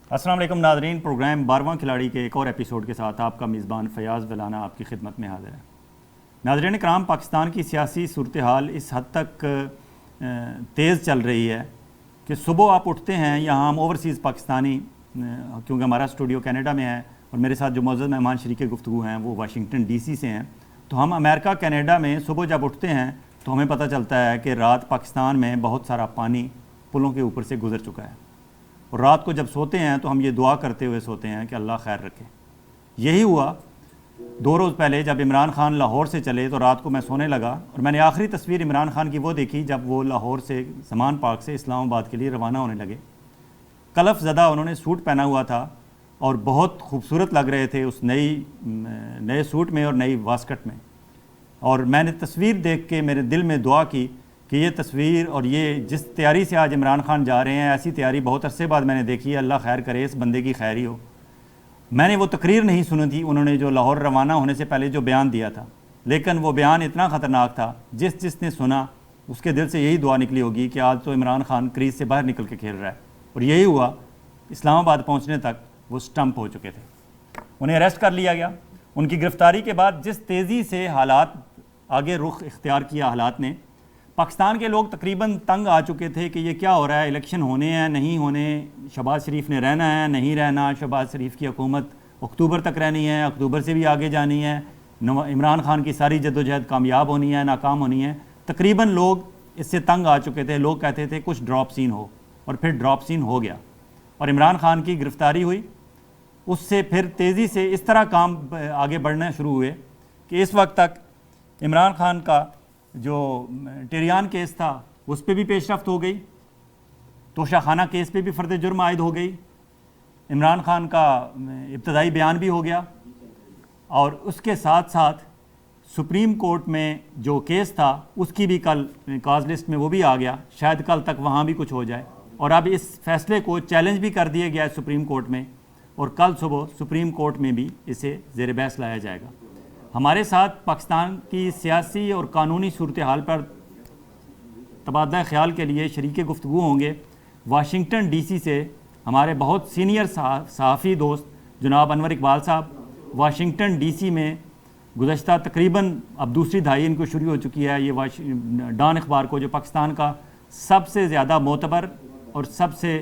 अस्सलाम वालेकुम नाज़रीन, प्रोग्राम 12वां खिलाड़ी के एक और एपिसोड के साथ आपका मेज़बान फ़याज़ वलाना आपकी खिदमत में हाज़िर है। नाज़रीन कराम, पाकिस्तान की सियासी सूरत हाल इस हद तक तेज़ चल रही है कि सुबह आप उठते हैं, यहाँ हम ओवरसीज़ पाकिस्तानी, क्योंकि हमारा स्टूडियो कनाडा में है और मेरे साथ जो मौजूद मेहमान शरीक गुफ्तगू हैं वो वाशिंगटन DC से हैं, तो हम अमेरिका कनाडा में सुबह जब उठते हैं तो हमें पता चलता है कि रात पाकिस्तान में बहुत सारा पानी पुलों के ऊपर से गुजर चुका है। और रात को जब सोते हैं तो हम ये दुआ करते हुए सोते हैं कि अल्लाह खैर रखे। यही हुआ 2 रोज़ पहले जब इमरान खान लाहौर से चले, तो रात को मैं सोने लगा और मैंने आखिरी तस्वीर इमरान खान की वो देखी जब वो लाहौर से समान पार्क से इस्लामाबाद के लिए रवाना होने लगे। कलफ ज़दा उन्होंने सूट पहना हुआ था और बहुत खूबसूरत लग रहे थे उस नए सूट में और नई वास्कट में। और मैंने तस्वीर देख के मेरे दिल में दुआ की कि ये तस्वीर और ये जिस तैयारी से आज इमरान खान जा रहे हैं, ऐसी तैयारी बहुत अरसे बाद मैंने देखी है। अल्लाह खैर करे, इस बंदे की खैर ही हो। मैंने वो तकरीर नहीं सुनी थी उन्होंने जो लाहौर रवाना होने से पहले जो बयान दिया था, लेकिन वो बयान इतना ख़तरनाक था, जिसने सुना उसके दिल से यही दुआ निकली होगी कि आज तो इमरान खान क्रीज से बाहर निकल के खेल रहा है। और यही हुआ, इस्लामाबाद पहुँचने तक वो स्टम्प हो चुके थे। उन्हें अरेस्ट कर लिया गया। उनकी गिरफ़्तारी के बाद जिस तेज़ी से हालात आगे रुख इख्तियार किया हालात ने, पाकिस्तान के लोग तकरीबन तंग आ चुके थे कि ये क्या हो रहा है, इलेक्शन होने हैं नहीं होने, शहबाज शरीफ ने रहना है नहीं रहना, शहबाज शरीफ की हुकूमत अक्टूबर तक रहनी है, अक्टूबर से भी आगे जानी है, इमरान खान की सारी जद्दोजहद कामयाब होनी है नाकाम होनी है। तकरीबन लोग इससे तंग आ चुके थे। लोग कहते थे कुछ ड्रॉप सीन हो, और फिर ड्रॉप सीन हो गया और इमरान खान की गिरफ़्तारी हुई। उससे फिर तेज़ी से इस तरह काम आगे बढ़ना शुरू हुए कि इस वक्त तक इमरान खान का जो टेरियान केस था उस पर भी पेशरफ्त हो गई, तोशाखाना केस पे भी फ़र्द जुर्म आयद हो गई, इमरान खान का इब्तदाई बयान भी हो गया, और उसके साथ साथ सुप्रीम कोर्ट में जो केस था उसकी भी कल काज लिस्ट में वो भी आ गया। शायद कल तक वहाँ भी कुछ हो जाए। और अब इस फैसले को चैलेंज भी कर दिया गया है सुप्रीम कोर्ट में, और कल सुबह सुप्रीम कोर्ट में भी इसे ज़ेर बहस लाया जाएगा। हमारे साथ पाकिस्तान की सियासी और कानूनी सूरत हाल पर तबादला ख्याल के लिए शरीक गुफ्तगू होंगे वाशिंगटन DC से हमारे बहुत सीनियर सहाफ़ी दोस्त जनाब अनवर इकबाल साहब। वाशिंगटन DC में गुज़श्ता तकरीबन अब दूसरी दहाई इनको शुरू हो चुकी है। ये डॉन अखबार को, जो पाकिस्तान का सबसे ज़्यादा मोतबर और सबसे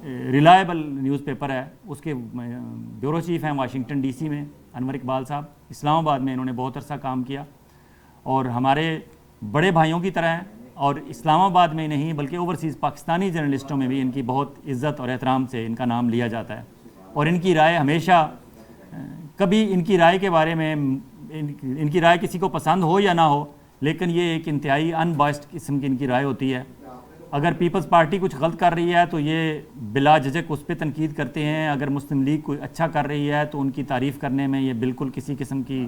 रिलायबल न्यूज़पेपर है, उसके ब्यूरो चीफ़ हैं वाशिंगटन DC में अनवर इकबाल साहब। इस्लामाबाद में इन्होंने बहुत अरसा काम किया और हमारे बड़े भाइयों की तरह हैं, और इस्लामाबाद में नहीं बल्कि ओवरसीज़ पाकिस्तानी जर्नलिस्टों में भी इनकी बहुत इज़्ज़त और एहतराम से इनका नाम लिया जाता है। और इनकी राय हमेशा, कभी इनकी राय के बारे में इनकी राय किसी को पसंद हो या ना हो, लेकिन ये एक इंतहाई अनबायस्ड किस्म की इनकी राय होती है। अगर पीपल्स पार्टी कुछ गलत कर रही है तो ये बिला झिझक उस पर तनकीद करते हैं। अगर मुस्लिम लीग कोई अच्छा कर रही है तो उनकी तारीफ़ करने में ये बिल्कुल किसी किस्म की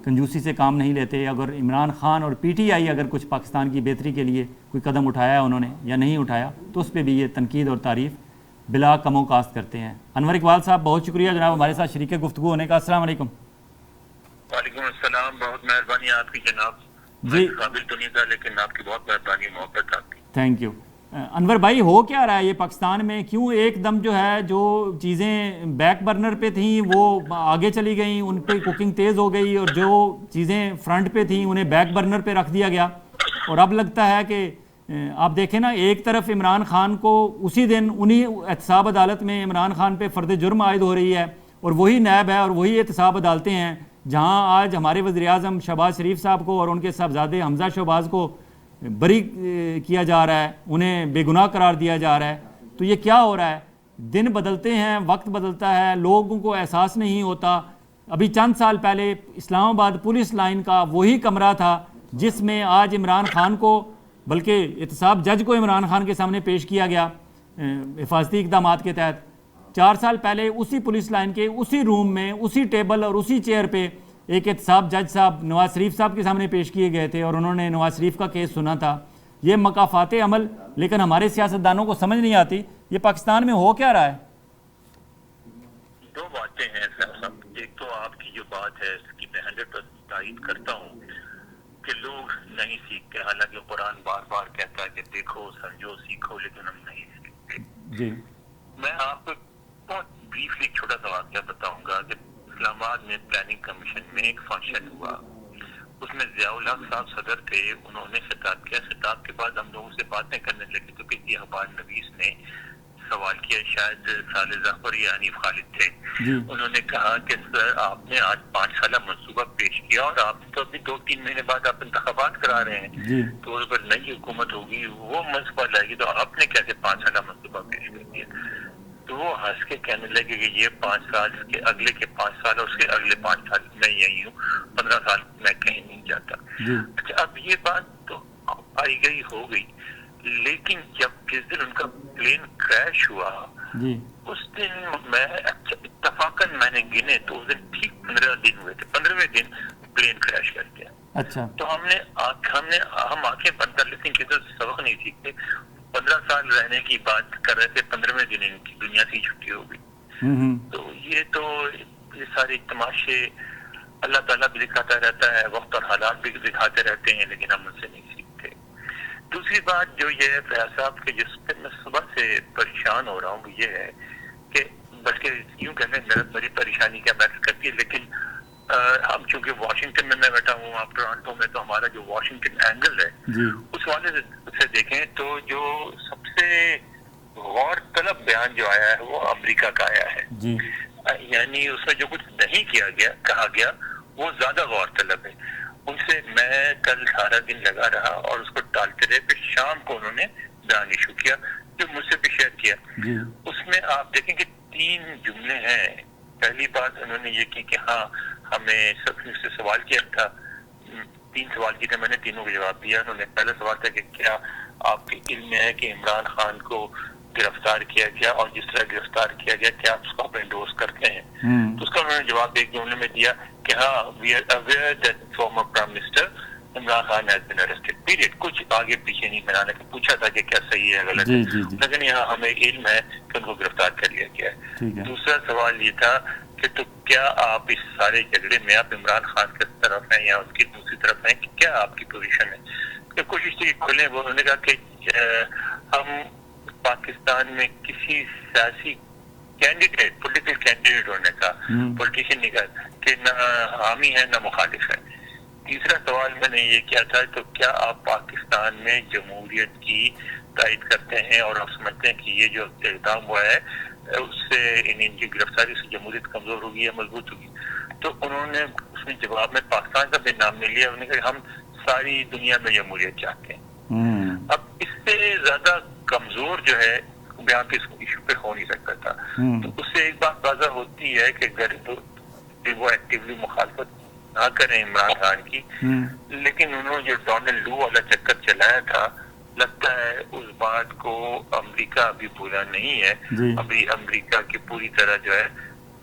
कंजूसी से काम नहीं लेते। अगर इमरान खान और PTI अगर कुछ पाकिस्तान की बेहतरी के लिए कोई कदम उठाया है उन्होंने या नहीं उठाया, तो उस पर भी ये तनकीद और तारीफ़ बिला कमो कास्त करते हैं। अनवर इकबाल साहब, बहुत शुक्रिया जनाब हमारे साथ शरीक गुफ्तगू होने का। अस्सलाम वालेकुम। वालेकुम अस्सलाम, बहुत मेहरबानी आपकी जनाब जी। काबिल तो नहीं था, लेकिन आपकी बहुत मेहरबानी, मोहब्बत आपकी। Thank you. अनवर भाई, हो क्या रहा है ये पाकिस्तान में? क्यों एकदम जो है जो चीज़ें बैक बर्नर पे थी वो आगे चली गई, उन पे कुकिंग तेज़ हो गई, और जो चीज़ें फ्रंट पे थी उन्हें बैक बर्नर पे रख दिया गया। और अब लगता है कि आप देखें ना, एक तरफ इमरान खान को उसी दिन उन्हीं एहतसाब अदालत में इमरान खान पे फ़र्द जुर्म आयद हो रही है, और वही नैब है और वही एहतसाब अदालतें हैं जहाँ आज हमारे वज़ीर-ए-आज़म शहबाज शरीफ साहब को और उनके साहबजादे हमजा शहबाज को बरी किया जा रहा है, उन्हें बेगुनाह करार दिया जा रहा है। तो ये क्या हो रहा है? दिन बदलते हैं, वक्त बदलता है, लोगों को एहसास नहीं होता। अभी चंद साल पहले इस्लामाबाद पुलिस लाइन का वही कमरा था जिसमें आज इमरान खान को, बल्कि एहतसाब जज को इमरान खान के सामने पेश किया गया हिफाजती इक़दाम के तहत। 4 साल पहले उसी पुलिस लाइन के उसी रूम में, उसी टेबल और उसी चेयर पे एक एहतसाब जज साहब नवाज शरीफ साहब के सामने पेश किए गए थे और उन्होंने नवाज शरीफ का केस सुना था। ये मकाफात अमल, लेकिन हमारे सियासतदानों को समझ नहीं आती ये पाकिस्तान में हो क्या रहा है। दो बातें हैं साहब। एक तो आपकी जो बात है इसकी मैं 100% तायद करता हूँ कि लोग नहीं सीखते, हालांकि कुरान बार बार कहता है कि देखो समझो सीखो, लेकिन हम नहीं सीखते। जी, मैं आपको बहुत ब्रीफली छोटा सा वाक्य बताऊंगा कि इस्लामाबाद में प्लानिंग कमीशन में एक फंक्शन हुआ, उसमें ज़ियाउल हक साहब सदर थे, उन्होंने खिताब किया। खिताब के बाद हम लोगों से बातें करने लगे तो किसी अखबार नवीस ने सवाल किया, शायद साले जफर या हनीफ खालिद थे। उन्होंने कहा कि सर आपने आज 5 साल मंसूबा पेश किया और आप तो अभी 2-3 महीने बाद आप इंतखाबात करा रहे हैं, तो उस पर नई हुकूमत होगी, वो मंसूबा लाएगी, तो आपने कैसे 5 साल मंसूबा पेश कर दिया? तो वो हंस के कहने लगे कि ये 5 साल के अगले के 5 साल और उसके अगले 5 साल मैं यही हूँ, 15 साल मैं कहीं नहीं जाता। अच्छा, अब ये बात तो आई गई हो गई, लेकिन जब जिस दिन उनका प्लेन क्रैश हुआ उस दिन मैं इत्तफाकन मैंने गिने तो उस दिन ठीक 15 दिन हुए थे। 15वें दिन प्लेन क्रैश कर गया। अच्छा, तो हम आंखें बंद कर लेते हैं कि तो सबक नहीं सीखते। 15 साल रहने की बात कर रहे थे, 15वें दिन इनकी दुनिया से छुट्टी हो गई। तो ये सारे तमाशे अल्लाह ताला भी दिखाता रहता है, वक्त और हालात भी दिखाते रहते हैं, लेकिन हम उनसे नहीं सीखते। दूसरी बात जो ये है फयाज साहब के, जिस पर मैं सुबह से परेशान हो रहा हूँ, ये है कि बल्कि यूँ कहने मेरी परेशानी क्या मैटर करती है, लेकिन हम चूंकि वाशिंगटन में मैं बैठा हूँ, आप टोरंटो में, तो हमारा जो वाशिंगटन एंगल है उस वाले से देखें तो जो सबसे गौर तलब बयान जो आया है वो अमेरिका का आया है। यानी उसमें जो कुछ नहीं कहा गया वो ज्यादा गौर तलब है। उनसे मैं कल सारा दिन लगा रहा और उसको टालते रहे, फिर शाम को उन्होंने बयान इशू किया जो मुझसे भी शेयर किया। उसमें आप देखें कि 3 जुमले हैं। पहली बात उन्होंने ये की कि हाँ हमें सबने से सवाल किया था, 3 सवाल किए थे, मैंने तीनों का जवाब दिया। उन्होंने पहला सवाल था कि क्या आपके इल्म में है कि इमरान खान को गिरफ्तार किया गया और जिस तरह गिरफ्तार किया गया क्या आप उसको आप एंडोर्स करते हैं? तो उसका उन्होंने जवाब एक जुमले में दिया कि हाँ we are aware that former prime minister Imran Khan has been arrested, period. कुछ आगे पीछे नहीं बनाने का। पूछा था कि क्या सही है गलत है, लेकिन यहाँ हमें इल्म है कि उनको गिरफ्तार कर लिया गया है। दूसरा सवाल ये था कि तो क्या आप इस सारे झगड़े में आप इमरान खान की तरफ हैं या उनकी दूसरी तरफ हैं, क्या आपकी पोजीशन है? तो कोशिश थी खुले। वो उन्होंने कहा कि हम पाकिस्तान में किसी सियासी कैंडिडेट, पॉलिटिकल कैंडिडेट होने का, पॉलिटिशियन नहीं कहा कि ना हामी है ना मुखालिफ है। तीसरा सवाल मैंने ये किया था तो क्या आप पाकिस्तान में जमहूरियत की तायद करते हैं और आप समझते हैं कि ये जो इक़दाम हुआ है उससे इनकी गिरफ्तारी से जमहूरियत कमजोर होगी या मजबूत होगी? तो उन्होंने उसमें जवाब में पाकिस्तान का भी नाम नहीं लिया। उन्होंने कहा हम सारी दुनिया में जमहूरियत चाहते हैं। अब इससे ज्यादा कमजोर जो है बयान पे इस इशू पे हो नहीं सकता था। तो उससे एक बात वाज़ा होती है कि अगर वो एक्टिवली मुखालफत ना करें इमरान खान की, लेकिन उन्होंने जो डोनाल्ड लू वाला चक्कर चलाया था, लगता है उस बात को अमेरिका अभी भूला नहीं है। अभी अमेरिका की पूरी तरह जो है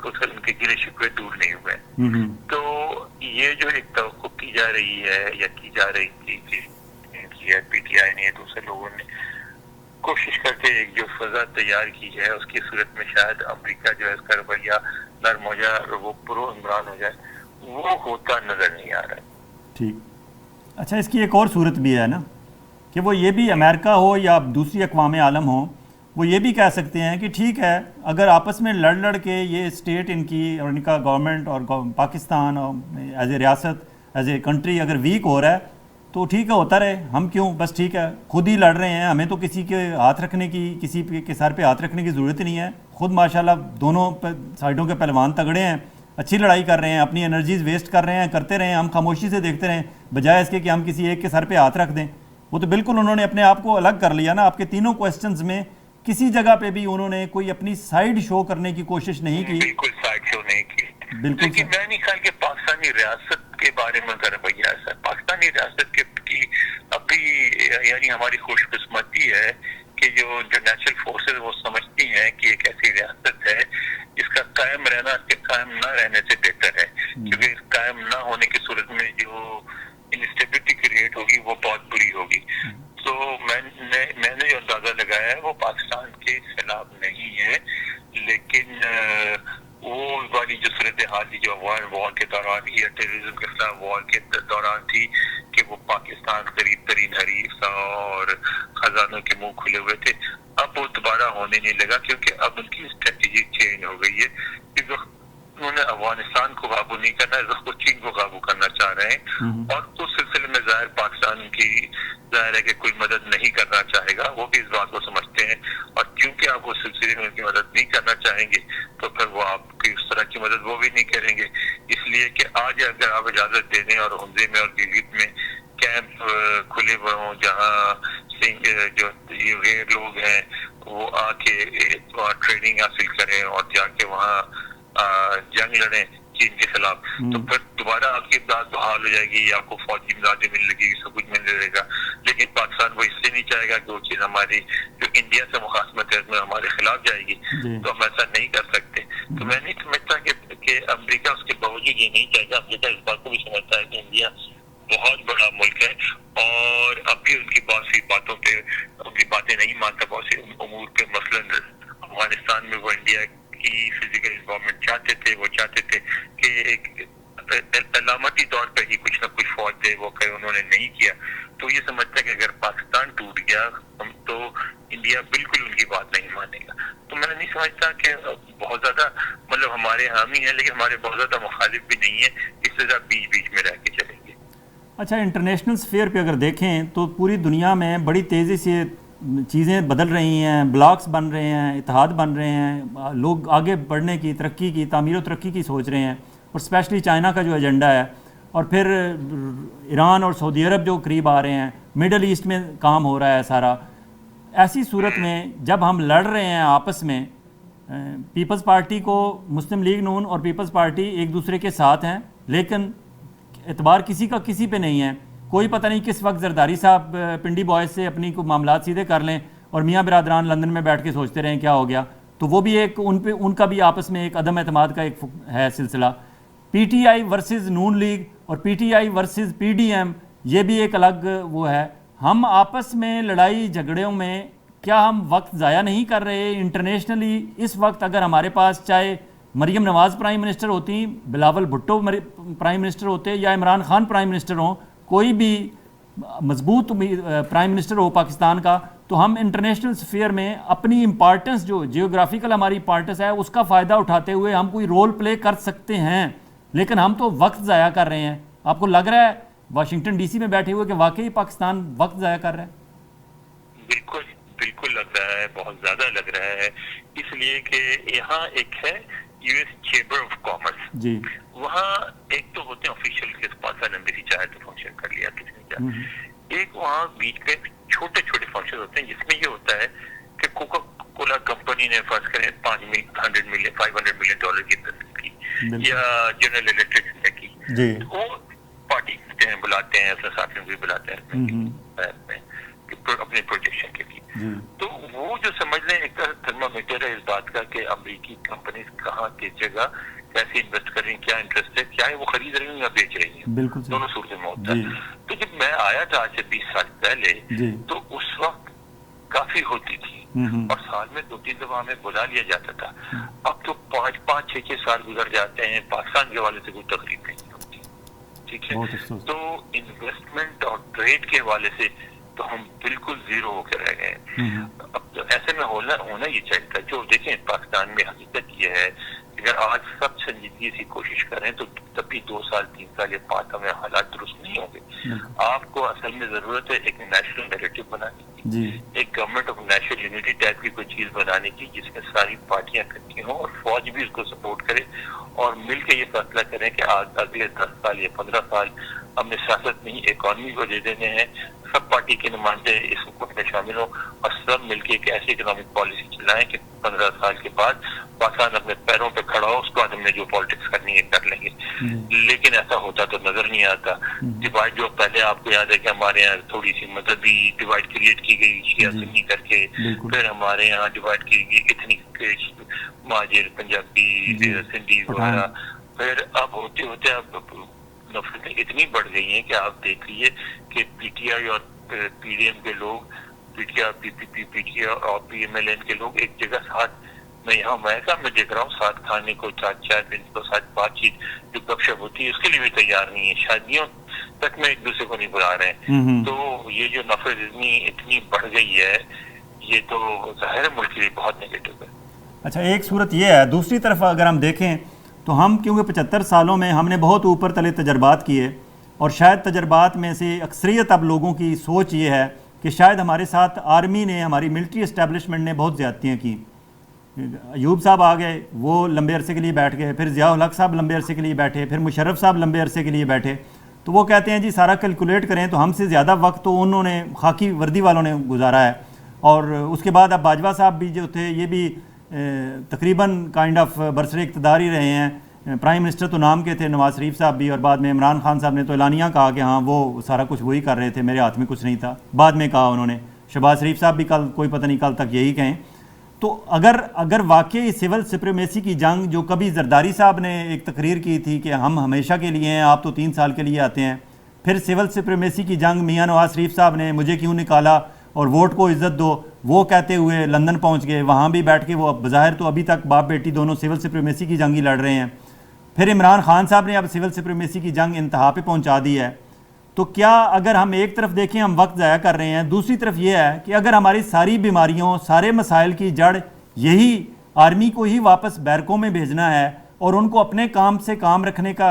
उनके गिले शिकवे दूर नहीं हुए। तो ये जो एक तवक्को की जा रही है या की जा रही थी पीटीआई ने, दूसरे लोगों ने कोशिश करके एक जो फजा तैयार की है उसकी सूरत में शायद अमेरिका जो है इसका रवैया नर्म हो जाए और वो प्रो इमरान हो जाए, वो होता नजर नहीं आ रहा है। ठीक, अच्छा इसकी एक और सूरत भी है ना कि वो ये भी अमेरिका हो या दूसरी अक़वाम आलम हो, वो ये भी कह सकते हैं कि ठीक है अगर आपस में लड़ के ये स्टेट इनकी और इनका गवर्नमेंट और पाकिस्तान एज ए रियासत एज ए कंट्री अगर वीक हो रहा है तो ठीक है होता रहे, हम क्यों, बस ठीक है खुद ही लड़ रहे हैं, हमें तो किसी के हाथ रखने की, किसी के सर पे हाथ रखने की ज़रूरत नहीं है। खुद माशाल्लाह दोनों साइडों के पहलवान तगड़े हैं, अच्छी लड़ाई कर रहे हैं, अपनी एनर्जीज वेस्ट कर रहे हैं, करते रहें, हम खामोशी से देखते रहें बजाय इसके कि हम किसी एक के सर पे हाथ रख दें। वो तो बिल्कुल उन्होंने अपने आप को अलग कर लिया ना। आपके तीनों क्वेश्चंस में किसी जगह पे भी उन्होंने कोई अपनी साइड शो करने की कोशिश नहीं की, बिल्कुल साइड शो नहीं की। बिल्कुल, लेकिन मैं नहीं ख्याल कि पाकिस्तानी रियासत के बारे में कर रवैया है। पाकिस्तानी रियासत की अभी यानी हमारी खुशकिस्मती है कि जो नेचुरल फोर्सेस वो समझती हैं कि एक ऐसी रियासत है जिसका कायम रहना इसके कायम ना रहने से बेहतर है, क्योंकि कायम ना होने की सूरत में जो इंस्टेबिलिटी क्रिएट होगी वो बहुत बुरी होगी। तो मैंने जो अंदाजा लगाया है वो पाकिस्तान के खिलाफ नहीं है, लेकिन वो वाली जो सूरत हाल थी जो वॉर के दौरान या टेररिज्म के खिलाफ वॉर के दौरान थी कि वो पाकिस्तान करीब तरीन हरीफ था और खजानों के मुंह खुले हुए थे, अब वो दोबारा होने नहीं लगा, क्योंकि अब उनकी स्ट्रेटेजी स्ट्रेटजी चेंज हो गई है। इस वक्त उन्होंने अफगानिस्तान को काबू नहीं करना, इस वक्त चीन को काबू करना चाह रहे हैं। और उस सिलसिले में जाहिर पाकिस्तान की जाहिर है कि कोई मदद नहीं करना चाहेगा, वो भी इस बात को समझते हैं। और क्योंकि आप उस सिलसिले में उनकी मदद नहीं करना चाहेंगे तो फिर वो आपकी उस तरह की मदद वो भी नहीं करेंगे। इसलिए कि आज अगर आप इजाजत दे दें और हुंजे में और गिलगित में कैंप खुले हुए हों जहाँ जो ये गैर लोग हैं वो आके ट्रेनिंग हासिल करें और जाके वहाँ जंग लड़ें चीन के खिलाफ, तो फिर दोबारा आपकी इमदाद बहाल हो जाएगी, आपको फौजी इमदादें मिलने लगेगी, सब कुछ मिलने लगेगा। लेकिन पाकिस्तान वो इसलिए नहीं चाहेगा कि वो चीज हमारी जो इंडिया से मुखासमत है उसमें हमारे खिलाफ जाएगी, तो हम ऐसा नहीं कर सकते। तो मैं नहीं समझता कि अमेरिका उसके बावजूद ये नहीं चाहेगा। अमेरिका इस बात को भी समझता है कि इंडिया बहुत बड़ा मुल्क है और अब भी उनकी बहुत सी बातों पे उनकी बातें नहीं मानता, बहुत सी उमूर पे। मसलन अफगानिस्तान में वो इंडिया की फिजिकल इन्वॉल्वमेंट चाहते थे, वो चाहते थे कि एक अलामती तौर पर ही कुछ ना कुछ फौज दे, वो कहे उन्होंने नहीं किया। तो ये समझता है कि अगर पाकिस्तान टूट गया तो इंडिया बिल्कुल उनकी बात नहीं मानेगा। तो मैं नहीं समझता कि बहुत ज्यादा मतलब हमारे हामी है, लेकिन हमारे बहुत ज्यादा मुखालिफ भी नहीं है, इससे ज्यादा बीच बीच में रह के चलेंगे। अच्छा, इंटरनेशनल स्फीयर पे अगर देखें तो पूरी दुनिया में बड़ी तेज़ी से चीज़ें बदल रही हैं, ब्लॉक्स बन रहे हैं, इत्तेहाद बन रहे हैं, लोग आगे बढ़ने की, तरक्की की, तामीर व तरक्की की सोच रहे हैं। और स्पेशली चाइना का जो एजेंडा है, और फिर ईरान और सऊदी अरब जो करीब आ रहे हैं, मिडल ईस्ट में काम हो रहा है सारा। ऐसी सूरत में जब हम लड़ रहे हैं आपस में, पीपल्स पार्टी को, मुस्लिम लीग नून और पीपल्स पार्टी एक दूसरे के साथ हैं, लेकिन एतबार किसी का किसी पे नहीं है। कोई पता नहीं किस वक्त जरदारी साहब पिंडी बॉयज़ से अपनी को मामलात सीधे कर लें और मियाँ बिरादरान लंदन में बैठ के सोचते रहें क्या हो गया। तो वो भी एक उनका भी आपस में एक अदम एतमाद का एक है सिलसिला। पीटीआई वर्सेस नून लीग और पीटीआई वर्सेस पीडीएम, ये भी एक अलग वो है। हम आपस में लड़ाई झगड़ों में क्या हम वक्त ज़ाया नहीं कर रहे? इंटरनेशनली इस वक्त अगर हमारे पास चाहे मरीम नवाज़ प्राइम मिनिस्टर होती, बिलावल भुट्टो प्राइम मिनिस्टर होते या इमरान खान प्राइम मिनिस्टर हों, कोई भी मजबूत प्राइम मिनिस्टर हो पाकिस्तान का, तो हम इंटरनेशनल स्फीयर में अपनी इम्पॉर्टेंस, जो जियोग्राफिकल हमारी इम्पॉर्टेंस है, उसका फ़ायदा उठाते हुए हम कोई रोल प्ले कर सकते हैं। लेकिन हम तो वक्त ज़ाया कर रहे हैं। आपको लग रहा है वाशिंगटन डीसी में बैठे हुए कि वाकई पाकिस्तान वक्त ज़ाया कर रहा है? बिल्कुल बिल्कुल लग रहा है, बहुत ज़्यादा लग रहा है। इसलिए कि यहाँ एक है यूएस चेंबर ऑफ कॉमर्स जी, वहाँ एक तो होते हैं ऑफिशियल के स्पॉन्सर एम्बेसी चाहे तो फंक्शन कर लिया किसी ने चाहे, एक वहाँ बीच पे छोटे छोटे फंक्शन होते हैं जिसमें ये होता है कि कोका कोला कंपनी ने फर्ज करें $500 मिलियन की इन्वेस्टमेंट की या जनरल इलेक्ट्रिक ने की, वो पार्टी करते हैं, बुलाते हैं, अपने साथियों को भी बुलाते हैं अपने प्रोजेक्शन के लिए। तो वो जो समझ लें एक तरह थर्मामीटर है इस बात का कि अमेरिकी कंपनी कहाँ किस जगह कैसे इन्वेस्ट कर रही है, क्या इंटरेस्ट है, क्या है वो खरीद रही है या बेच रही है, बिल्कुल दोनों सूरत में होता है। तो जब मैं आया था आज से 20 साल पहले, तो उस वक्त काफी होती थी और साल में 2-3 दफा हमें बुला लिया जाता था। अब तो 5-5, 6-6 साल गुजर जाते हैं, पाकिस्तान के हवाले से कोई तकलीफ नहीं होती। ठीक है, तो इन्वेस्टमेंट और ट्रेड के हवाले से तो हम बिल्कुल जीरो होकर रह गए। अब तो ऐसे में होना ये चाहिए था। जो देखें पाकिस्तान में हकीकत ये है, अगर आज सब संजीदगी से कोशिश करें तो तब भी 2 साल 3 साल या 5 साल में हालात दुरुस्त नहीं होंगे। आपको असल में जरूरत है एक नेशनल नैरेटिव बनाने की, एक government of national unity type की कोई चीज बनाने की जिसमें सारी पार्टियां इकट्ठी हों और फौज भी उसको सपोर्ट करे और मिलकर ये फैसला करें कि आज अगले 10 साल या 15 साल हमने सियासत नहीं इकॉनमी को दे देने हैं। सब पार्टी के नुमाइंदे इस हुकूमत में शामिल हो और सब मिलकर एक ऐसी इकोनॉमिक पॉलिसी चलाएं कि 15 साल के बाद पाकिस्तान अपने पैरों पे खड़ा हो, उसके बाद हमने जो पॉलिटिक्स करनी है कर लेंगे। लेकिन ऐसा होता तो नजर नहीं आता। डिवाइड जो पहले आपको याद है कि हमारे यहाँ थोड़ी सी मजहबी डिवाइड क्रिएट की गई शिया सुन्नी करके, फिर हमारे यहाँ डिवाइड की गई इतनी महाजिर पंजाबी सिंधी वगैरह, फिर अब होते होते अब नफरतें इतनी बढ़ गई हैं कि आप देख लीजिए कि पीटीआई और पीडीएम के लोग, पीटीआई और पीएमएलएन के लोग एक जगह साथ, मैं यहाँ अमेरिका में देख रहा हूँ, साथ खाने को, साथ चाय पीने को, साथ बातचीत जो गपशप होती है उसके लिए भी तैयार नहीं है। शादियों तक में एक दूसरे को नहीं बुला रहे हैं। तो ये जो नफरत इतनी बढ़ गई है, ये तो जाहिर मुल्क के लिए बहुत नेगेटिव है। अच्छा, एक सूरत ये है। दूसरी तरफ अगर हम देखें तो हम क्योंकि 75 सालों में हमने बहुत ऊपर तले तजर्बात किए, और शायद तजर्बात में से अक्सरियत अब लोगों की सोच ये है कि शायद हमारे साथ आर्मी ने, हमारी मिलिट्री इस्टेब्लिशमेंट ने बहुत ज़्यादतियाँ की। अयूब साहब आ गए, वो लंबे अरसे के लिए बैठ गए, फिर ज़िया-उल हक साहब लंबे अरसे के लिए बैठे, फिर मुशर्रफ साहब लंबे अरसे के लिए बैठे। तो वो कहते हैं जी सारा कैलकुलेट करें तो हमसे ज़्यादा वक्त तो उन्होंने खाकी वर्दी वालों ने गुजारा है। और उसके बाद अब बाजवा साहब भी जो थे ये भी तकरीबन काइंड ऑफ बरसरे इक़्तिदार ही रहे हैं। प्राइम मिनिस्टर तो नाम के थे नवाज शरीफ साहब भी, और बाद में इमरान खान साहब ने तो एलानिया कहा कि हाँ वो सारा कुछ वही कर रहे थे, मेरे हाथ में कुछ नहीं था। बाद में कहा उन्होंने, शहबाज शरीफ साहब भी कल कोई पता नहीं कल तक यही कहें। तो अगर वाकई सिविल सुप्रीमेसी की जंग, जो कभी जरदारी साहब ने एक तकरीर की थी कि हम हमेशा के लिए हैं, आप तो 3 साल के लिए आते हैं, फिर सिविल सुप्रीमेसी की जंग मियां नवाज शरीफ साहब ने मुझे क्यों निकाला और वोट को इज्जत दो, वो कहते हुए लंदन पहुंच गए, वहाँ भी बैठ के वो बज़ाहिर तो अभी तक बाप बेटी दोनों सिविल सुप्रीमेसी की जंग ही लड़ रहे हैं। फिर इमरान खान साहब ने अब सिविल सुप्रीमेसी की जंग इंतहा पे पहुंचा दी है। तो क्या अगर हम एक तरफ देखें हम वक्त ज़ाया कर रहे हैं, दूसरी तरफ ये है कि अगर हमारी सारी बीमारियों, सारे मसाइल की जड़ यही आर्मी को ही वापस बैरकों में भेजना है और उनको अपने काम से काम रखने का,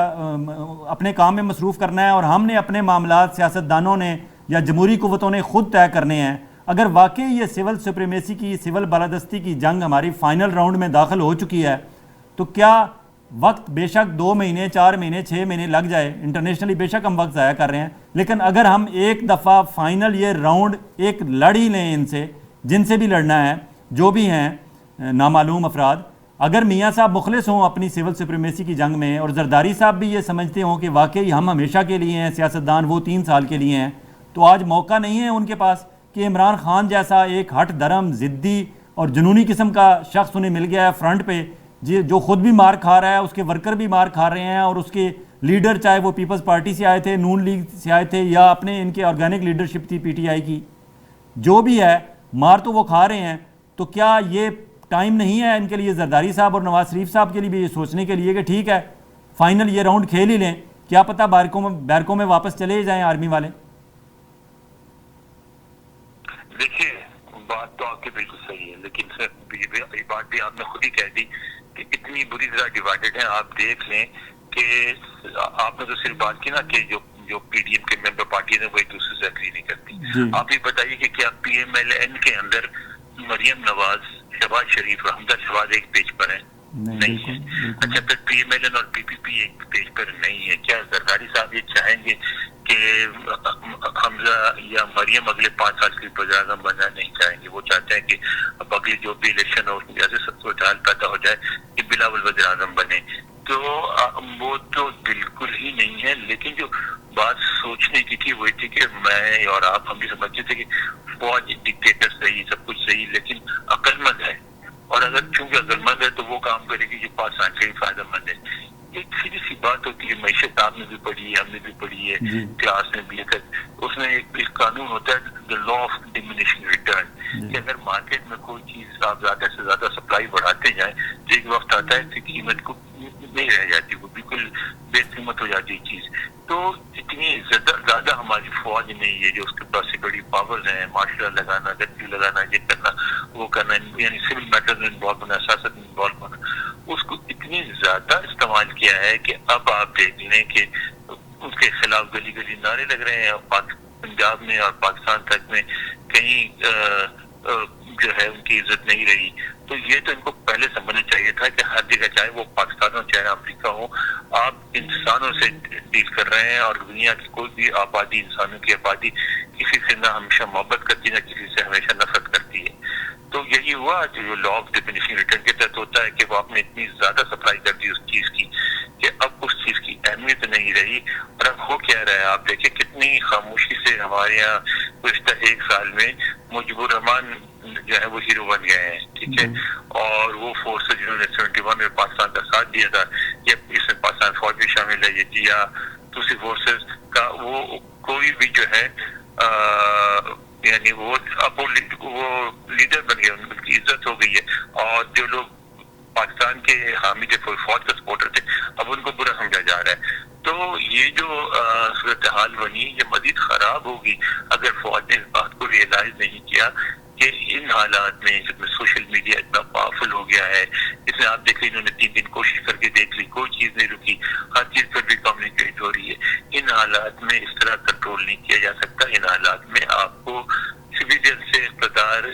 अपने काम में मसरूफ़ करना है, और हमने अपने मामलात सियासतदानों ने या जमहूरी कुव्वतों ने खुद तय करने हैं, अगर वाकई ये सिविल सुप्रीमेसी की, सिविल बालादस्ती की जंग हमारी फाइनल राउंड में दाखिल हो चुकी है, तो क्या वक्त बेशक 2 महीने, 4 महीने, 6 महीने लग जाए, इंटरनेशनली बेशक हम वक्त ज़ाया कर रहे हैं, लेकिन अगर हम एक दफ़ा फाइनल ये राउंड एक लड़ ही लें इनसे, जिनसे भी लड़ना है, जो भी हैं नामालूम अफराद, अगर मियाँ साहब मुखलिस हों अपनी सिविल सुप्रीमेसी की जंग में, और जरदारी साहब भी ये समझते हों कि वाकई हम हमेशा के लिए हैं सियासतदान, वो 3 साल के लिए हैं, तो आज मौका नहीं है उनके पास कि इमरान खान जैसा एक हट धर्म, ज़िद्दी और जुनूनी किस्म का शख्स उन्हें मिल गया है फ्रंट पे, जो खुद भी मार खा रहा है, उसके वर्कर भी मार खा रहे हैं, और उसके लीडर चाहे वो पीपल्स पार्टी से आए थे, नून लीग से आए थे, या अपने इनके ऑर्गेनिक लीडरशिप थी पीटीआई की, जो भी है मार तो वो खा रहे हैं। तो क्या ये टाइम नहीं है इनके लिए, जरदारी साहब और नवाज शरीफ साहब के लिए भी ये सोचने के लिए कि ठीक है फाइनल ये राउंड खेल ही लें, क्या पता बैरकों में वापस चले जाएं आर्मी वाले। देखिए, बात तो आपकी बिल्कुल सही है, लेकिन सर ये बात भी आपने खुद ही कह दी कि इतनी बुरी तरह डिवाइडेड है। आप देख लें कि आपने तो सिर्फ बात की ना कि जो पीडीएम के मेंबर पार्टी है वो एक दूसरे से एग्री नहीं करती। आप ये बताइए कि क्या पीएमएलएन के अंदर मरियम नवाज, शहबाज शरीफ और हमजा शहबाज एक पेज पर है? नहीं है। अच्छा, फिर पीएमएलएन और पीपीपी एक पेज पर नहीं है। क्या जरदारी साहब ये चाहेंगे कि हमजा या मरियम अगले 5 साल के वज़ीर आज़म बनना? नहीं चाहेंगे। वो चाहते हैं कि अब अगली जो भी इलेक्शन हो उसमें ऐसे सूरत पैदा हो जाए कि बिलावल वज़ीर आज़म बने। तो वो तो बिल्कुल ही नहीं है। लेकिन जो बात सोचने की थी वो थी कि मैं और आप हम भी समझते थे कि फौज डिक्टेटर सही, सब कुछ सही, लेकिन अक्लमंद है, और अगर चूंकि अक्लमंद है तो वो काम करेगी जो पाकिस्तान के लिए फायदेमंद है। एक सीधी सी बात होती है, मैशत आपने भी पढ़ी है, हमने भी पढ़ी है क्लास में भी, उसमें एक कानून होता है the law of diminishing return, कि अगर मार्केट में कोई चीज आप ज्यादा से ज्यादा सप्लाई बढ़ाते जाएं तो एक वक्त आता है कि कीमत को नहीं रह जाती, वो बिल्कुल बेकीमत हो जाती है चीज। तो इतनी ज्यादा हमारी फौज नहीं है जो उसके पास से बड़ी पावर्स हैं, मार्शल लॉ लगाना, गद्दी लगाना, ये करना, वो करना, यानी सिविल मैटर्स में इन्वॉल्व होना, सियासत में इन्वॉल्व होना, उसको इतनी ज्यादा इस्तेमाल किया है कि अब आप देख लें कि उसके खिलाफ गली गली नारे लग रहे हैं। पंजाब में और पाकिस्तान तक में कहीं जो है उनकी इज्जत नहीं रही। तो ये तो इनको पहले समझना चाहिए था कि हर जगह, चाहे वो पाकिस्तान हो चाहे अफ्रीका हो, आप इंसानों से डील कर रहे हैं, और दुनिया की कोई भी आबादी, इंसानों की आबादी किसी से ना हमेशा मोहब्बत करती, ना किसी से हमेशा नफरत करती है। तो यही हुआ जो लॉ ऑफ डिमिनिशिंग रिटर्न के तहत होता है कि वो आपने इतनी ज्यादा सप्लाई कर दी उस चीज की कि अब उस चीज की अहमियत नहीं रही। और अब हो क्या रहा है, आप देखिए कितनी खामोशी से हमारे यहाँ पिछले 1 साल में मुजीबुर रहमान जो है वो हीरो बन गए हैं, ठीक है। और वो फोर्सेज जिन्होंने 71 में पाकिस्तान का साथ दिया था, या इसमें पाकिस्तान फौज भी शामिल है, ये या दूसरी फोर्सेज का वो कोई भी जो है यानी वो अब वो लीडर बन गए, उनकी इज्जत हो गई है। और जो लोग पाकिस्तान के हामी थे, फौज का सपोर्टर थे, अब उनको बुरा समझा जा रहा है। तो ये जो सूरत हाल बनी, ये मजीद खराब होगी अगर फौज ने इस बात को रियलाइज नहीं किया कि इन हालात में जिसमें सोशल मीडिया इतना पावरफुल हो गया है, इसमें आप देख रहे इन्होंने 3 दिन कोशिश करके देख ली, कोई चीज नहीं रुकी, हर चीज पर भी कम्युनिकेट हो रही है। इन हालात में इस तरह कंट्रोल नहीं किया जा सकता। इन हालात में आपको सिविलियन से इक़्तिदार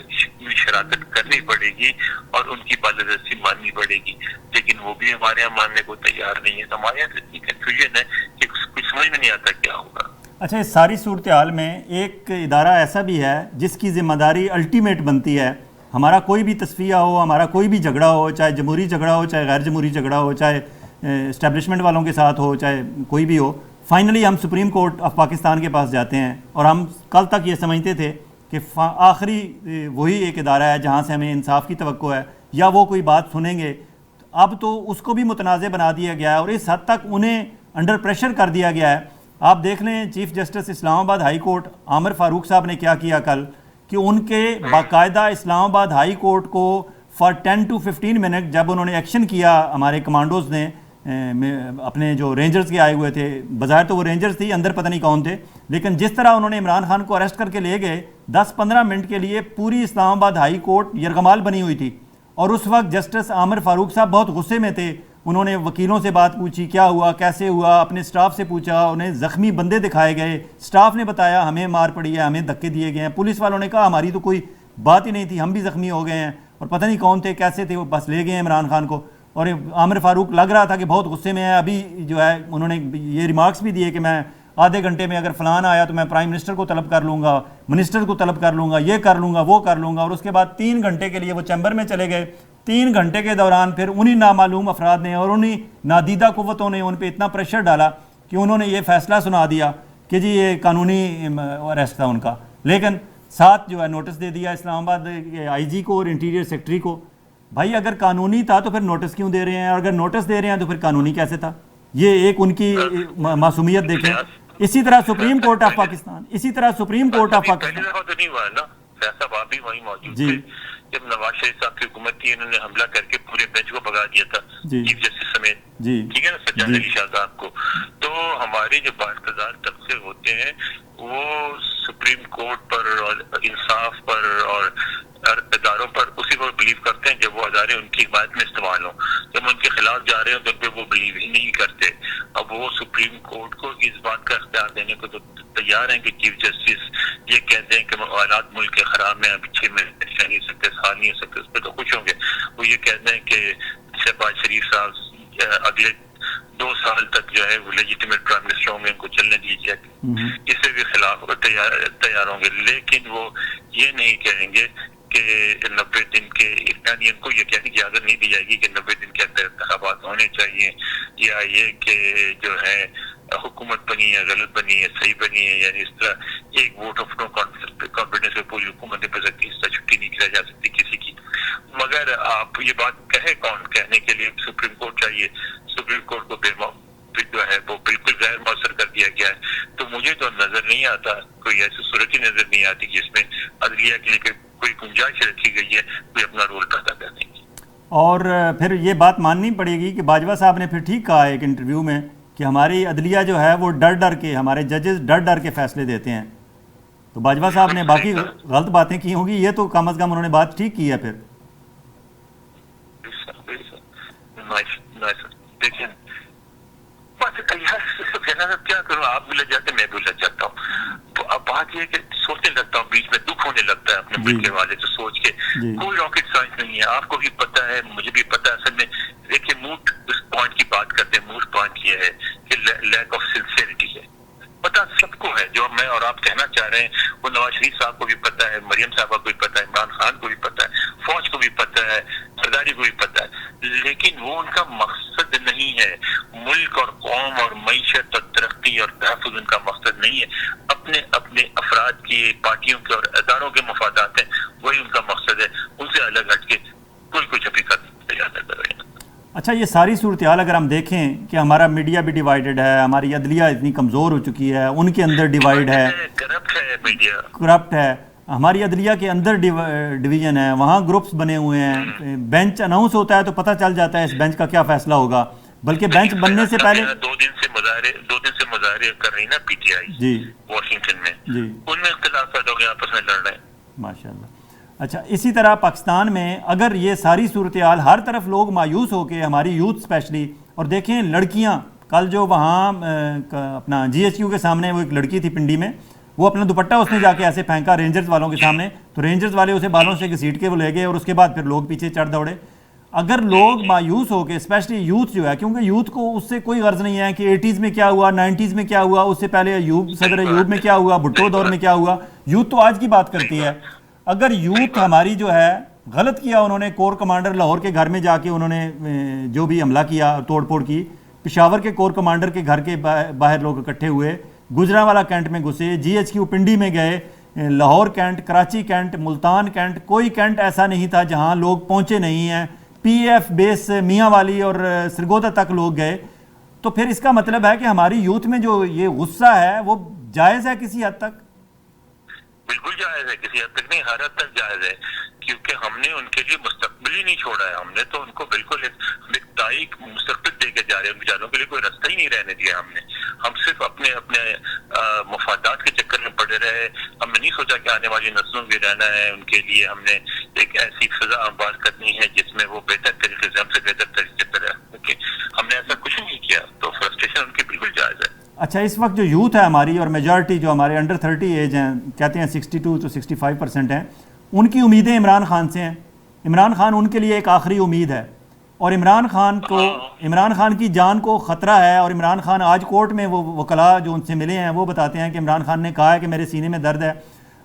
में शराकत करनी पड़ेगी और उनकी बालादस्ती माननी पड़ेगी, लेकिन वो भी हमारे यहाँ मानने को तैयार नहीं है। तो हमारे यहाँ इतनी कन्फ्यूजन है कि कुछ समझ में नहीं आता क्या होगा। अच्छा, इस सारी सूरत हाल में एक इदारा ऐसा भी है जिसकी ज़िम्मेदारी अल्टीमेट बनती है, हमारा कोई भी तस्फिया हो, हमारा कोई भी झगड़ा हो, चाहे जमहूरी झगड़ा हो, चाहे गैर जमहूरी झगड़ा हो, चाहे इस्टेब्लिशमेंट वालों के साथ हो, चाहे कोई भी हो, फाइनली हम सुप्रीम कोर्ट ऑफ पाकिस्तान के पास जाते हैं। और हम कल तक ये समझते थे कि आखिरी वही एक इदारा है जहाँ से हमें इंसाफ की तवक्को है या वो कोई बात सुनेंगे। अब तो उसको भी मुतनाज़ बना दिया गया है और इस हद तक उन्हें अंडर प्रेशर कर दिया गया है। आप देख लें chief justice Islamabad high court Aamir Farooq साहब ने क्या किया कल, कि उनके बाकायदा इस्लामाबाद हाई कोर्ट को फॉर 10 to 15 मिनट जब उन्होंने एक्शन किया, हमारे कमांडोज़ ने अपने जो रेंजर्स के आए हुए थे, बज़ाहिर तो वो रेंजर्स थी, अंदर पता नहीं कौन थे, लेकिन जिस तरह उन्होंने इमरान खान को अरेस्ट करके ले गए, 10-15 मिनट के लिए पूरी इस्लामाबाद हाई कोर्ट यरगमाल बनी हुई थी। और उस वक्त जस्टिस आमिर फ़ारूक साहब बहुत गुस्से में थे। उन्होंने वकीलों से बात पूछी, क्या हुआ, कैसे हुआ, अपने स्टाफ से पूछा, उन्हें ज़ख्मी बंदे दिखाए गए, स्टाफ ने बताया हमें मार पड़ी है, हमें धक्के दिए गए हैं, पुलिस वालों ने कहा हमारी तो कोई बात ही नहीं थी, हम भी ज़ख्मी हो गए हैं, और पता नहीं कौन थे, कैसे थे, वो बस ले गए इमरान खान को। और आमिर फ़ारूक लग रहा था कि बहुत गुस्से में है। अभी जो है उन्होंने ये रिमार्क्स भी दिए कि मैं आधे घंटे में अगर फ़लान आया तो मैं प्राइम मिनिस्टर को तलब कर लूँगा, मिनिस्टर को तलब कर लूँगा, ये कर लूँगा, वो कर लूँगा। और उसके बाद 3 घंटे के लिए वो चैम्बर में चले गए। 3 घंटे के दौरान फिर उन्हीं नामालूम अफराद ने और उन्हीं नादीदा कुव्वतों ने उन पर इतना प्रेशर डाला कि उन्होंने ये फ़ैसला सुना दिया कि जी ये कानूनी अरेस्ट था उनका। लेकिन साथ जो है नोटिस दे दिया इस्लामाबाद IG को और इंटीरियर सेक्रेटरी को। भाई अगर कानूनी था तो फिर नोटिस क्यों दे रहे हैं, और अगर नोटिस दे रहे हैं तो फिर कानूनी कैसे था? ये एक उनकी मासूमियत देखें। इसी तरह सुप्रीम कोर्ट ऑफ पाकिस्तान, इसी तरह सुप्रीम कोर्ट ऑफ पाकिस्तान तो नहीं हुआ ना, फैसला आप भी वहीं मौजूद थे जब नवाज शरीफ साहब की हुकूमत थी, इन्होंने हमला करके पूरे बेंच को भगा दिया था, चीफ जस्टिस समेत, ठीक है ना, सज्जाद अली शाह साहब को। तो हमारे जो बाइख्तियार तबके होते हैं वो सुप्रीम कोर्ट पर और इंसाफ पर और इदारों पर उसी पर बिलीव करते हैं जब वो अदारे उनकी हिमायत में इस्तेमाल हो। जब उनके खिलाफ जा रहे हो तो उन पर वो बिलीव ही नहीं करते। अब वो सुप्रीम कोर्ट को इस बात का इख्तियार देने को तो तैयार हैं कि चीफ जस्टिस ये कहते हैं कि हालात मुल्क के खराब में, अब 6 महीने रह नहीं सकते, साल नहीं हो सकते, उस पर तो खुश होंगे। वो ये कहते हैं कि शहबाज शरीफ साहब अगले 2 साल तक जो है वो लेजिटिमेट प्राइम मिनिस्टर होंगे, उनको चलने दीजिए, इससे भी खिलाफ तैयार होंगे। लेकिन वो ये नहीं कहेंगे कि 90 दिन के, यानी इनको ये कहने की इजाजत नहीं दी जाएगी कि 90 दिन के अंदर इंतखाबात होने चाहिए, या ये कि जो है हुकूमत बनी है, गलत बनी है, सही बनी है, यानी इस तरह एक वोट ऑफ नो कॉन्फिडेंस में पूरी हुकूमत नहीं बन सकती, इससे छुट्टी नहीं की जा सकती किसी की। मगर आप ये बात कहे कौन, कहने के लिए सुप्रीम कोर्ट चाहिए। सुप्रीम कोर्ट को जो है वो बिल्कुल गैर मौसर कर दिया गया है। तो मुझे तो नजर नहीं आता, कोई ऐसी सूरत ही नजर नहीं आती जिसमें अदलिया के लिए कोई गुंजाइश रखी गई है कोई अपना रोल पैदा करने की। और फिर ये बात माननी पड़ेगी कि बाजवा साहब ने फिर ठीक कहा एक इंटरव्यू में कि हमारी अदलिया जो है वो डर डर के, हमारे जजेस डर डर के फैसले देते हैं। तो बाजवा साहब ने बाकी गलत बातें की होंगी, ये तो कम अज कम उन्होंने बात ठीक की है। फिर देखिए क्या करूँ, आप भी लग जाते, मैं भी लग जाता हूँ। तो अब बात यह कि सोचने लगता हूँ, बीच में दुख होने लगता है अपने मुल्क वाले तो सोच के। कोई रॉकेट साइंस नहीं है, आपको भी पता है, मुझे भी पता है। असल में देखिए मूड इस पॉइंट की बात करते हैं, मूड पॉइंट ये है कि लैक ऑफ सिंसियरिटी है। पता सबको है, जो मैं और आप कहना चाह रहे हैं वो नवाज शरीफ साहब को भी पता है, मरियम साहबा को भी पता है, इमरान खान को भी पता है, फौज को भी पता है, सरदारी को भी पता है। लेकिन वो उनका मकसद नहीं है, मुल्क और कौम और मईशत और तरक्की और तहफ़्फ़ुज़ उनका मकसद नहीं है। अपने अपने अफराद की, पार्टियों के और अदारों के मफादात हैं, वही उनका मकसद है। उनसे अलग हटके कोई कुछ अभी कर रहे हैं। अच्छा, ये सारी सूरत हाल अगर हम देखें कि हमारा मीडिया भी डिवाइडेड है, हमारी अदलिया इतनी कमज़ोर हो चुकी है, उनके अंदर डिवाइड है, करप्ट है, मीडिया करप्ट है, हमारी अदलिया के अंदर डिवीज़न है, वहाँ ग्रुप्स बने हुए हैं, बेंच अनाउंस होता है तो पता चल जाता है इस बेंच का क्या फ़ैसला होगा। बल्कि बेंच बनने से पहले 2 दिन से मुजाहरे कर रही ना PTI जी वाशिंगटन में जी, उनमें इख्तिलाफ पैदा हो गया, आपस में लड़ रहे हैं। माशाल्लाह। अच्छा, इसी तरह पाकिस्तान में अगर ये सारी सूरत हाल, हर तरफ लोग मायूस होकर, हमारी यूथ स्पेशली, और देखें लड़कियां, कल जो वहाँ अपना GHQ के सामने वो एक लड़की थी पिंडी में, वो अपना दुपट्टा उसने जाके ऐसे फेंका रेंजर्स वालों के सामने, तो रेंजर्स वाले उसे बालों से घसीट के वो ले गए और उसके बाद फिर लोग पीछे चढ़ दौड़े। अगर लोग मायूस होकर, स्पेशली यूथ जो है, क्योंकि यूथ को उससे कोई गर्ज नहीं है कि 80s में क्या हुआ, 90s में क्या हुआ, उससे पहले सदर अयूब में क्या हुआ, भुट्टो दौर में क्या हुआ, यूथ तो आज की बात करती है। अगर यूथ हमारी जो है गलत किया उन्होंने, कोर कमांडर लाहौर के घर में जाके उन्होंने जो भी हमला किया, तोड़फोड़ की, पेशावर के कोर कमांडर के घर के बाहर लोग इकट्ठे हुए, गुजरांवाला कैंट में घुसे, GHQ पिंडी में गए, Lahore cantt, Karachi cantt, Multan cantt, कोई कैंट ऐसा नहीं था जहां लोग पहुंचे नहीं हैं, PF बेस मियांवाली और सरगोदा तक लोग गए। तो फिर इसका मतलब है कि हमारी यूथ में जो ये गुस्सा है वो जायज़ है किसी हद तक? बिल्कुल जायज है, किसी हद तक नहीं, हर हद तक जायज है, क्योंकि हमने उनके लिए मुस्तकबिल ही नहीं छोड़ा है। हमने तो उनको बिल्कुल एक ताई मुस्तकबिल दे के जा रहे हैं, बेचारों के लिए कोई रास्ता ही नहीं रहने दिया हमने। हम सिर्फ अपने अपने मफादात के चक्कर में पड़े रहे। हमने नहीं सोचा कि आने वाली नस्लों में रहना है, उनके लिए हमने एक ऐसी फिजा आबाद करनी है जिसमें वो बेहतर तरीके से, हमसे बेहतर तरीके से रहे। हमने ऐसा कुछ नहीं किया, तो फ्रस्ट्रेशन उनकी बिल्कुल जायज है। अच्छा, इस वक्त जो यूथ है हमारी, और मेजॉरिटी जो हमारे अंडर 30 एज हैं, कहते हैं 62 to 65% हैं, उनकी उम्मीदें इमरान खान से हैं। इमरान खान उनके लिए एक आखिरी उम्मीद है, और इमरान खान की जान को ख़तरा है। और इमरान खान आज कोर्ट में, वो वकला जो उनसे मिले हैं वो बताते हैं कि इमरान खान ने कहा है कि मेरे सीने में दर्द है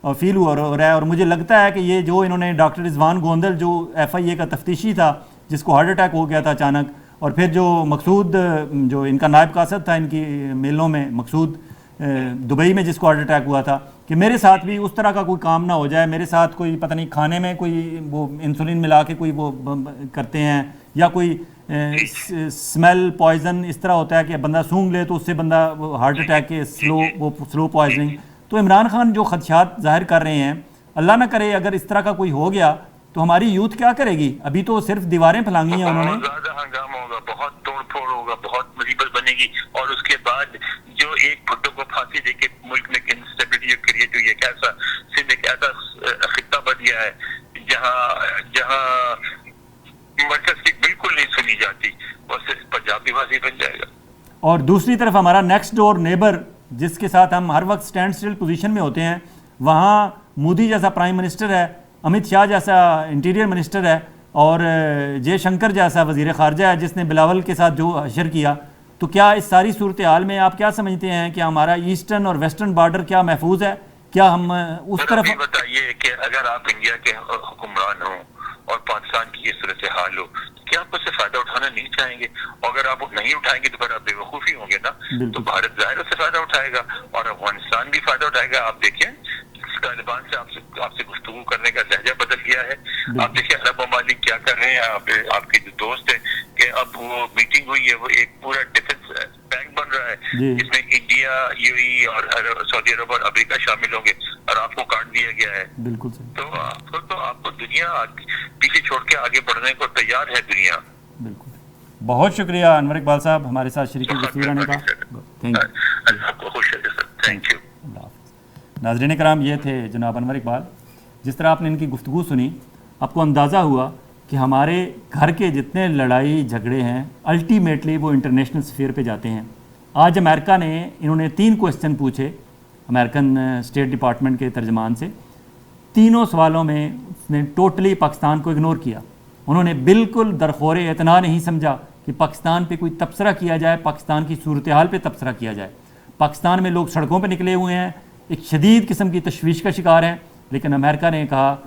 और फील हो रहा है, और मुझे लगता है कि ये जो इन्होंने डॉक्टर रिजवान गोंदल जो FIA का तफ्तीशी था, जिसको हार्ट अटैक हो गया था अचानक, और फिर जो मकसूद जो इनका नायब कासद था इनकी मेलों में, मकसूद दुबई में जिसको हार्ट अटैक हुआ था, कि मेरे साथ भी उस तरह का कोई काम ना हो जाए, मेरे साथ कोई पता नहीं खाने में कोई वो इंसुलिन मिला के कोई वो करते हैं, या कोई स्मेल पॉइजन इस तरह होता है कि बंदा सूंघ ले तो उससे बंदा हार्ट अटैक के स्लो पॉइजनिंग। तो इमरान खान जो खदशात जाहिर कर रहे हैं, अल्लाह ना करे अगर इस तरह का कोई हो गया तो हमारी यूथ क्या करेगी? अभी तो सिर्फ दीवारें फैलांगी हैं उन्होंने। ज्यादा हंगामा होगा, बहुत तोड़फोड़ होगा, बहुत मुसीबत बनेगी, और उसके बाद जो एक भुट्टो को फांसी देके मुल्क में इंस्टेबिलिटी क्रिएट हुई है, कैसा सिंध एक ऐसा खित्ता बन गया है जहाँ मर्कज की बिल्कुल नहीं सुनी जाती, वो सिर्फ पंजाबी भाषी बन जाएगा। और दूसरी तरफ हमारा नेक्स्ट डोर नेबर, जिसके साथ हम हर वक्त स्टैंड स्टिल पोजीशन में होते हैं, वहाँ मोदी जैसा प्राइम मिनिस्टर है, अमित शाह जैसा इंटीरियर मिनिस्टर है, और जयशंकर जैसा वज़ीर ख़ारजा है जिसने बिलावल के साथ जो हशर किया। तो क्या इस सारी सूरत हाल में आप क्या समझते हैं कि हमारा ईस्टर्न और वेस्टर्न बॉर्डर क्या महफूज है? क्या हम उस तरफ बताइए कि अगर आप इंडिया के हुक्मरान हो और पाकिस्तान की ये सूरत हाल हो, तो क्या आप उससे फायदा उठाना नहीं चाहेंगे? अगर आप नहीं उठाएंगे तो फिर आप बेवकूफ़ी होंगे ना। तो भारत ज़ाहिर से फायदा उठाएगा और अफगानिस्तान भी फायदा उठाएगा। आप देखिए तालिबान से आपसे गुफ्तगू करने का लहजा बदल गया है। आप देखिए अरब ममालिक क्या कर रहे हैं। आपके जो दोस्त है कि अब वो मीटिंग हुई है, वो एक पूरा डिफेंस बैंक बन रहा है जिसमें इंडिया, UAE और सऊदी अरब और अमेरिका शामिल होंगे, और आपको काट दिया गया है। बिल्कुल तो आपको दुनिया पीछे छोड़ के आगे बढ़ने को तैयार है दुनिया। बिल्कुल। बहुत शुक्रिया अनवर इकबाल साहब हमारे साथ शरीक गुफ्तगू रहने का। Thank you. नाज़रीन कराम, ये थे जनाब अनवर इकबाल। जिस तरह आपने इनकी गुफ्तगू सुनी, आपको अंदाज़ा हुआ कि हमारे घर के जितने लड़ाई झगड़े हैं अल्टीमेटली वो इंटरनेशनल स्फीयर पे जाते हैं। आज अमेरिका ने, इन्होंने 3 क्वेश्चन पूछे अमेरिकन स्टेट डिपार्टमेंट के तर्जमान से। तीनों सवालों में उसने टोटली पाकिस्तान को इग्नोर किया। उन्होंने बिल्कुल दरखोर इतना नहीं समझा कि पाकिस्तान पे कोई तबसरा किया जाए, पाकिस्तान की सूरत हाल पे तबसरा किया जाए। पाकिस्तान में लोग सड़कों पे निकले हुए हैं, एक शदीद किस्म की तशवीश का शिकार हैं, लेकिन अमेरिका ने कहा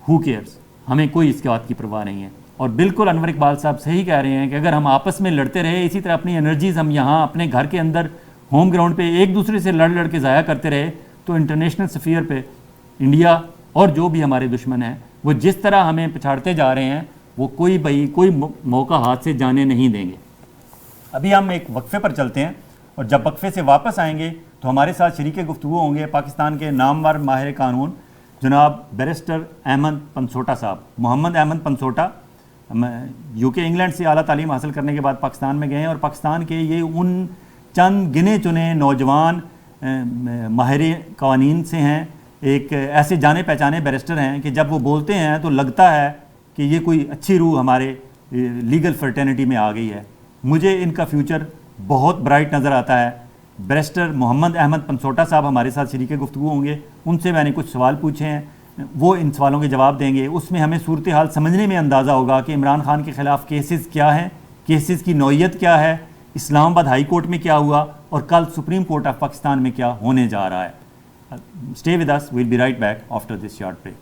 हु केयर्स, हमें कोई इसके बात की परवाह नहीं है। और बिल्कुल अनवर इकबाल साहब सही कह रहे हैं कि अगर हम आपस में लड़ते रहे, इसी तरह अपनी एनर्जीज़ हम यहाँ अपने घर के अंदर होम ग्राउंड पे एक दूसरे से लड़ के ज़ाया करते रहे, तो इंटरनेशनल स्फीयर पे इंडिया और जो भी हमारे दुश्मन हैं वो जिस तरह हमें पछाड़ते जा रहे हैं, वो कोई मौका हाथ से जाने नहीं देंगे। अभी हम एक वक्फे पर चलते हैं, और जब वक्फे से वापस आएंगे तो हमारे साथ शरीके गुफ्तगू होंगे पाकिस्तान के नामवर माहिर कानून जनाब बैरिस्टर अहमद पंसोटा साहब। मोहम्मद अहमद पंसोटा UK इंग्लैंड से आला तालीम हासिल करने के बाद पाकिस्तान में गए हैं, और पाकिस्तान के ये उन चंद गिने चुने नौजवान माहिर कानून से हैं एक ऐसे जाने पहचाने बैरिस्टर हैं कि जब वो बोलते हैं तो लगता है कि ये कोई अच्छी रूह हमारे लीगल फर्टर्निटी में आ गई है। मुझे इनका फ्यूचर बहुत ब्राइट नज़र आता है। बैरिस्टर मोहम्मद अहमद पनसोटा साहब हमारे साथ शरीक गुफ्तगू होंगे, उनसे मैंने कुछ सवाल पूछे हैं, वो इन सवालों के जवाब देंगे। उसमें हमें सूरत हाल समझने में अंदाज़ा होगा कि इमरान खान के ख़िलाफ़ केसेस क्या हैं, केसेस की नौइयत क्या है, इस्लामाबाद हाई कोर्ट में क्या हुआ और कल सुप्रीम कोर्ट ऑफ पाकिस्तान में क्या होने जा रहा है। Stay with us, we will be right back after this short break.